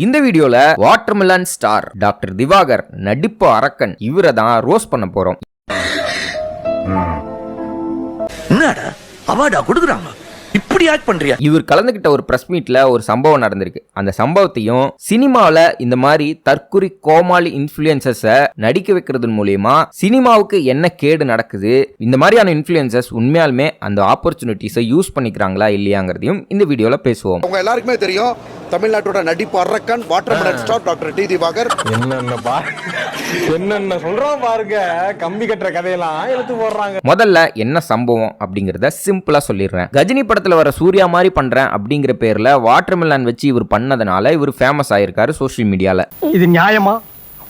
இந்த வீடியோல watermelon star doctor Diwakar நடிப்பு அரக்கன் இவரை தான் ரோஸ்ட் பண்ண போறோம். என்னடா அவார்டா கொடுக்குறாங்க, இப்படி ஆக்ட் பண்றியா? இவர் கலந்துகிட்ட ஒரு பிரஸ் மீட்ல ஒரு சம்பவம் நடந்திருக்கு. அந்த சம்பவத்தையும் சினிமாவில் இந்த மாதிரி தற்குறி கோமாளி இன்ஃபுளுசர்ஸை நடிக்க வைக்கிறது மூலியமா சினிமாவுக்கு என்ன கேடு நடக்குது, இந்த மாதிரியான இன்ஃபுளுசர்ஸ் உண்மையாலுமே அந்த ஆப்பர்ச்சுனிட்டிஸை யூஸ் பண்ணிக்கிறாங்களா இல்லையாங்கிறதையும் இந்த வீடியோல பேசுவோம். உங்க எல்லாருக்குமே தெரியும், தமிழ்நாட்டோட நடிப்பு அரக்கன் watermelon star doctor D Divakar. என்னென்ன சொல்றோம் பாருங்க, கம்பி கட்டுற கதையெல்லாம் எடுத்து போடுறாங்க. முதல்ல என்ன சம்பவம் அப்படிங்கறத சிம்பிளா சொல்லிடுறேன். கஜினி படத்துல வர சூர்யா மாதிரி பண்றேன் அப்படிங்கிற பேர்ல வாட்டர்மெலன் வச்சு இவர் பண்ணதுனால இவர் ஃபேமஸ் ஆயிருக்காரு சோசியல் மீடியால. இது நியாயமா?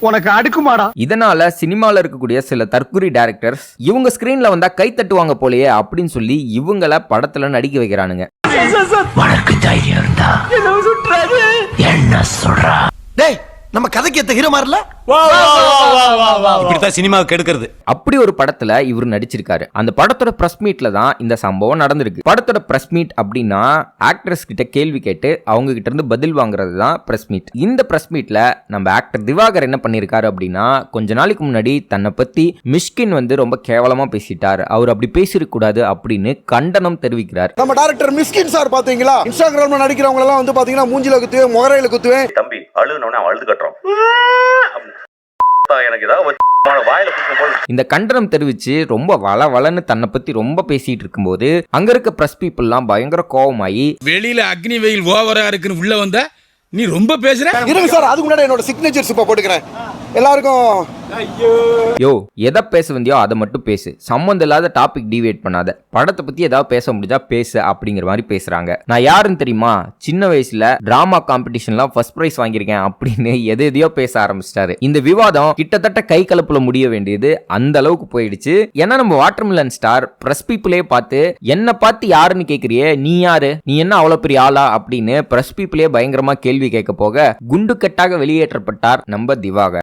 உனக்கு அடுக்குமாடா? இதனால சினிமால இருக்கக்கூடிய சில தற்குறி டைரக்டர்ஸ் இவங்க ஸ்கிரீன்ல வந்தா கை தட்டுவாங்க போலயே அப்படின்னு சொல்லி இவங்கள படத்துல நடிக்க வைக்கிறானுங்க. உனக்கு தைரியம் இருந்தா என்ன சொல்றா? டேய், நம்ம கதைக்கு ஏத்த ஹீரோ மாறல. இப்படித்தான் சினிமாவுக்கு எடுக்கிறது. அப்படி ஒரு படத்துல இவர் நடிச்சிருக்காரு. அந்த படத்தோட பிரஸ் மீட்ல தான் இந்த சம்பவம் நடந்திருக்கு. படத்தோட பிரஸ் மீட் அப்படின்னா ஆக்டர்ஸ் கிட்ட கேள்வி கேட்டு அவங்க கிட்ட இருந்து பதில் வாங்குறது தான் பிரஸ் மீட். இந்த பிரஸ் மீட்ல நம்ம ஆக்டர் திவாகர் என்ன பண்ணிருக்காரு அப்படின்னா, கொஞ்ச நாளைக்கு முன்னாடி தன்னை பத்தி மிஷ்கின் ரொம்ப கேவலமா பேசிட்டார், அவர் அப்படி பேசிருக்க கூடாது அப்படின்னு கண்டனம் தெரிவிக்கிறார். நம்ம டைரக்டர் மிஸ்கின் சார் பாத்தீங்களா, இன்ஸ்டாகிராம்ல நடிக்கிறவங்க எல்லாம் பாத்தீங்கன்னா மூஞ்சில குத்துவேன், முகரையில குத்துவேன். தம்பி அழுனவனே அழுது கட்டுறோம். எனக்கு ஏதாவது இந்த கண்டனம் தெரிவிச்சு ரொம்ப வளன்னு தன்னை பத்தி ரொம்ப பேசிட்டு இருக்கும்போது அங்க இருக்க பிரஸ் பீப்புள்லாம் பயங்கர கோவமாயி, வெளியில அக்னி வெயில் ஓவரா இருக்குன்னு உள்ள வந்த நீ ரொம்ப பேசுற. இருங்க சார், அதுக்கு முன்னாடி என்னோட சிக்னேச்சர்ஸ் இப்ப போட்டுக்கிறேன் எல்லாருக்கும். யோ எதை பேச வந்தியோ அதை மட்டும் பேசு, சம்மந்தம் இல்லாத டாபிக் டிவேட் பண்ணாத, படத்தை பத்தி ஏதாவது பேச முடிஞ்சா பேசு அப்படிங்கிற மாதிரி பேசுறாங்க. நான் யாருன்னு தெரியுமா, சின்ன வயசுல டிராமா காம்படிஷன்லாம் ஃபர்ஸ்ட் பிரைஸ் வாங்கியிருக்கேன் அப்படின்னு எதையோ பேச ஆரம்பிச்சிட்டாரு. இந்த விவாதம் கிட்டத்தட்ட கை கலப்புல முடிய வேண்டியது அந்த அளவுக்கு போயிடுச்சு. ஏன்னா நம்ம வாட்டர்மெலன் ஸ்டார் பிரஸ் பீப்புளே பார்த்து என்ன பார்த்து யாருன்னு கேக்குறியே, நீ யாரு, நீ என்ன அவ்வளவு பெரிய ஆளா அப்படின்னு பிரஸ் பீப்புளே பயங்கரமா கேள்வி கேட்க போக குண்டுக்கட்டாக வெளியேற்றப்பட்டார் நம்ம திவாகர்.